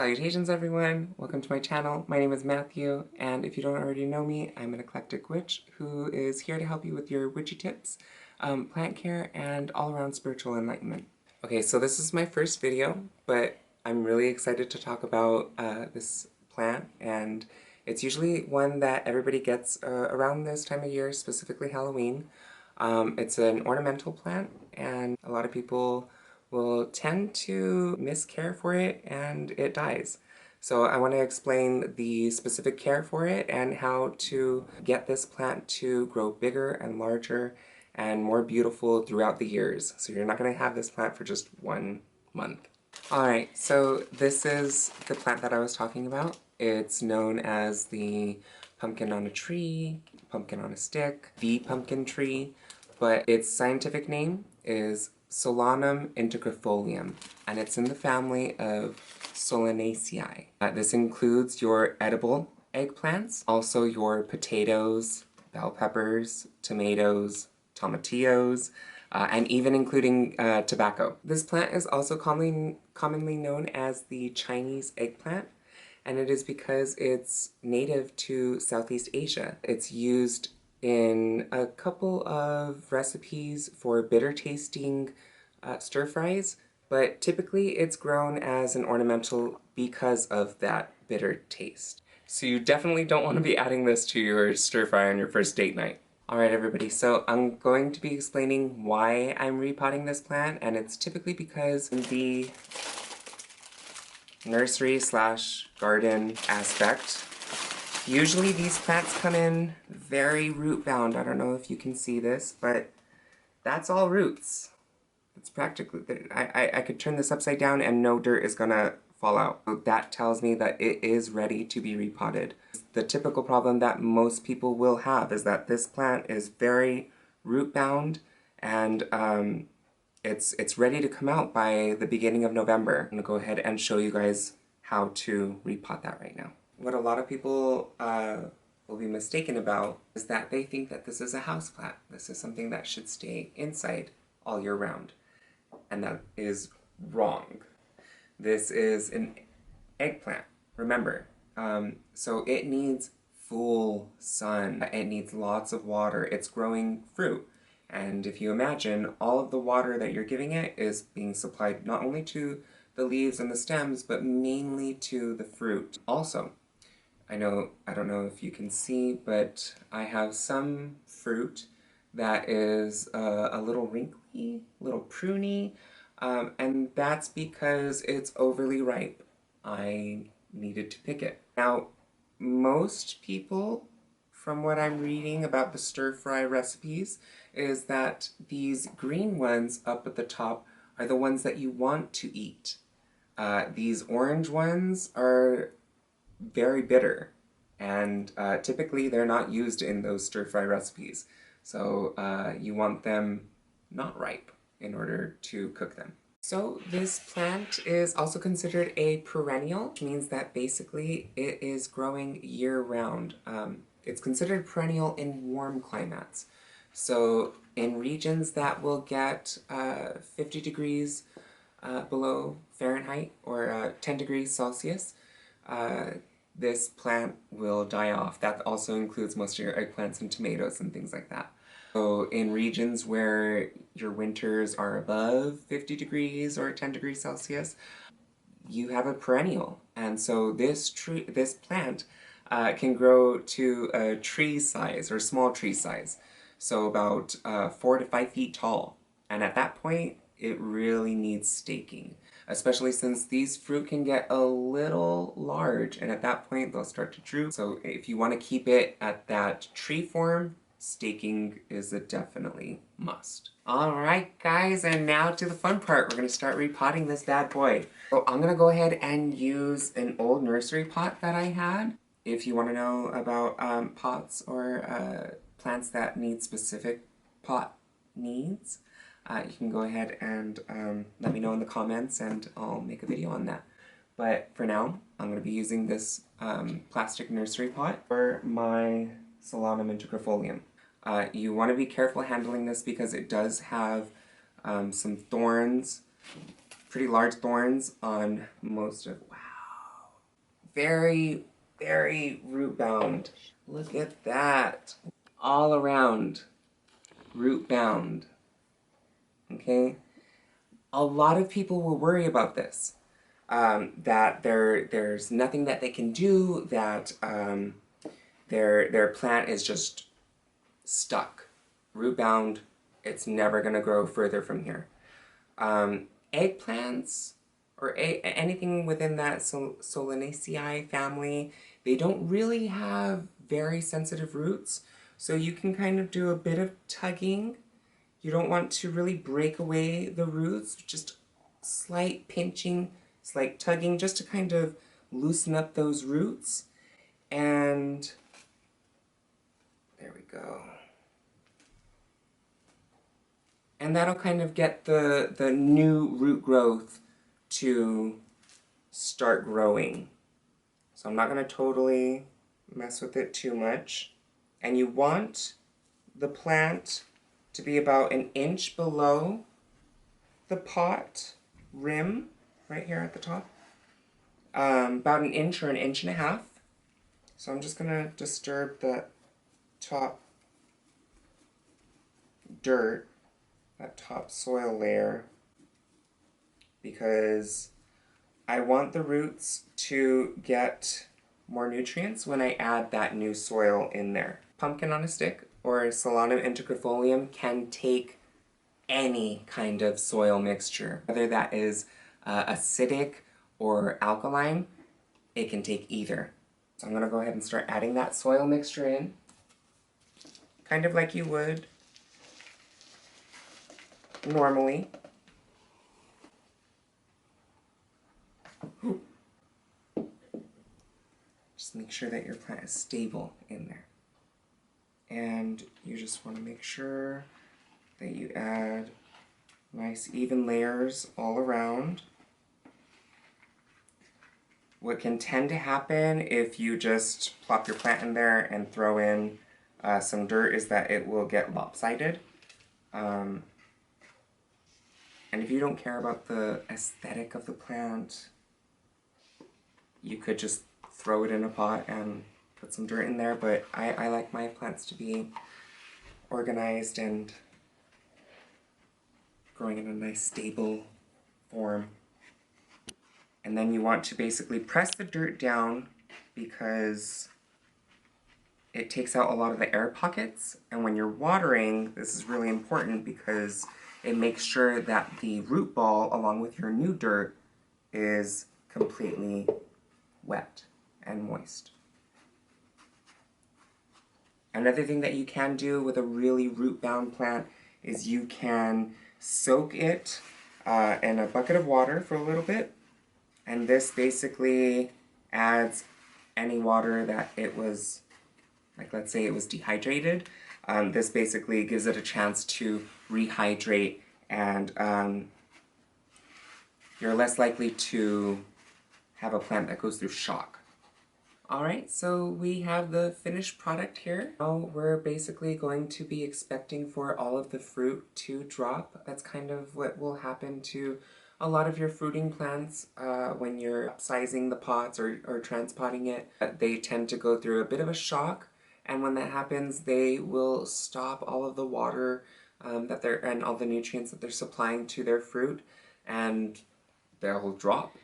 Salutations everyone! Welcome to my channel. My name is Matthew, and if you don't already know me, I'm an eclectic witch who is here to help you with your witchy tips, plant care, and all-around spiritual enlightenment. Okay, so this is my first video, but I'm really excited to talk about this plant, and it's usually one that everybody gets around this time of year, specifically Halloween. It's an ornamental plant, and a lot of people will tend to miscare for it and it dies. So I want to explain the specific care for it and how to get this plant to grow bigger and larger and more beautiful throughout the years. So you're not going to have this plant for just 1 month. Alright, so this is the plant that I was talking about. It's known as the pumpkin on a tree, pumpkin on a stick, the pumpkin tree, but its scientific name is Solanum integrifolium, and it's in the family of Solanaceae. This includes your edible eggplants, also your potatoes, bell peppers, tomatoes, tomatillos, and even including tobacco. This plant is also commonly known as the Chinese eggplant, and it is because it's native to Southeast Asia. It's used in a couple of recipes for bitter tasting stir fries, but typically it's grown as an ornamental because of that bitter taste. So you definitely don't want to be adding this to your stir fry on your first date night. Alright everybody, so I'm going to be explaining why I'm repotting this plant, and it's typically because in the nursery slash garden aspect, usually these plants come in very root bound. I don't know if you can see this, but that's all roots. It's practically, I could turn this upside down and no dirt is gonna fall out. So that tells me that it is ready to be repotted. The typical problem that most people will have is that this plant is very root bound, and it's ready to come out by the beginning of November. I'm gonna go ahead and show you guys how to repot that right now. What a lot of people will be mistaken about is that they think that this is a houseplant. This is something that should stay inside all year round. And that is wrong. This is an eggplant, remember. So it needs full sun. It needs lots of water. It's growing fruit. And if you imagine, all of the water that you're giving it is being supplied not only to the leaves and the stems, but mainly to the fruit. Also, I don't know if you can see, but I have some fruit that is a little wrinkly, a little pruny, and that's because it's overly ripe. I needed to pick it. Now, most people, from what I'm reading about the stir-fry recipes, is that these green ones up at the top are the ones that you want to eat. These orange ones are very bitter, and typically they're not used in those stir-fry recipes. So you want them not ripe in order to cook them. So this plant is also considered a perennial, which means that basically it is growing year-round. It's considered perennial in warm climates. So in regions that will get 50 degrees below Fahrenheit or 10 degrees Celsius, this plant will die off. That also includes most of your eggplants and tomatoes and things like that. So in regions where your winters are above 50 degrees or 10 degrees Celsius, you have a perennial. And so this plant can grow to a tree size or small tree size. So about 4 to 5 feet tall. And at that point, it really needs staking, especially since these fruit can get a little large, and at that point they'll start to droop. So if you want to keep it at that tree form, staking is a definitely must. Alright guys, and now to the fun part. We're going to start repotting this bad boy. So I'm going to go ahead and use an old nursery pot that I had. If you want to know about pots or plants that need specific pot needs, you can go ahead and let me know in the comments and I'll make a video on that. But for now, I'm going to be using this plastic nursery pot for my Solanum integrifolium. You want to be careful handling this because it does have some thorns, pretty large thorns on most of, wow, Very, very root bound. Look at that. All around root bound. Okay? A lot of people will worry about this. That there's nothing that they can do, that their plant is just stuck. Root bound, it's never going to grow further from here. Eggplants, or anything within that Solanaceae family, they don't really have very sensitive roots, so you can kind of do a bit of tugging. You don't want to really break away the roots, just slight pinching, slight tugging, just to kind of loosen up those roots. And there we go. And that'll kind of get the new root growth to start growing. So I'm not going to totally mess with it too much. And you want the plant to be about an inch below the pot rim, right here at the top. About an inch or an inch and a half. So I'm just going to disturb the top dirt, that top soil layer, because I want the roots to get more nutrients when I add that new soil in there. Pumpkin on a stick or Solanum integrifolium can take any kind of soil mixture, whether that is acidic or alkaline. It can take either. So I'm going to go ahead and start adding that soil mixture in, kind of like you would normally. Just make sure that your plant is stable in there. And you just want to make sure that you add nice even layers all around. What can tend to happen if you just plop your plant in there and throw in some dirt is that it will get lopsided. And if you don't care about the aesthetic of the plant, you could just throw it in a pot and put some dirt in there, but I like my plants to be organized and growing in a nice stable form. And then you want to basically press the dirt down because it takes out a lot of the air pockets, and when you're watering, this is really important because it makes sure that the root ball along with your new dirt is completely wet and moist. Another thing that you can do with a really root-bound plant is you can soak it in a bucket of water for a little bit, and this basically adds any water that it was, like let's say it was dehydrated. This basically gives it a chance to rehydrate, and you're less likely to have a plant that goes through shock. Alright, so we have the finished product here. Now we're basically going to be expecting for all of the fruit to drop. That's kind of what will happen to a lot of your fruiting plants when you're upsizing the pots or transpotting it. They tend to go through a bit of a shock, and when that happens, they will stop all of the water and all the nutrients that they're supplying to their fruit, and they'll drop.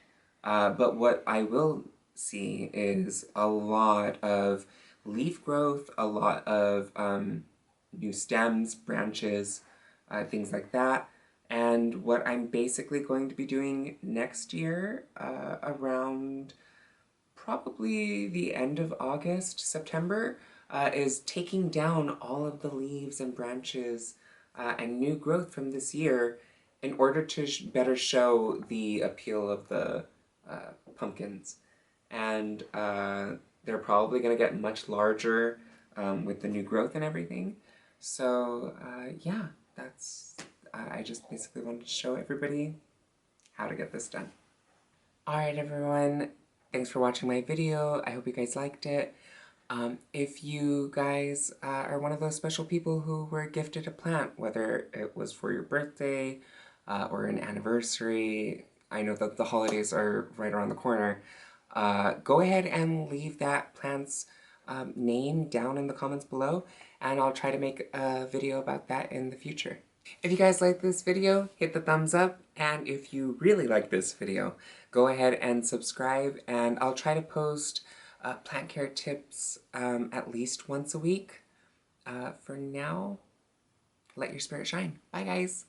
But what I will see is a lot of leaf growth, a lot of new stems, branches, things like that. And what I'm basically going to be doing next year, around probably the end of August, September, is taking down all of the leaves and branches and new growth from this year in order to better show the appeal of the pumpkins. And they're probably going to get much larger with the new growth and everything. So yeah, I just basically wanted to show everybody how to get this done. Alright everyone, thanks for watching my video. I hope you guys liked it. If you guys are one of those special people who were gifted a plant, whether it was for your birthday or an anniversary, I know that the holidays are right around the corner, go ahead and leave that plant's name down in the comments below, and I'll try to make a video about that in the future. If you guys like this video, hit the thumbs up, and if you really like this video, go ahead and subscribe, and I'll try to post plant care tips at least once a week. For now, let your spirit shine. Bye, guys.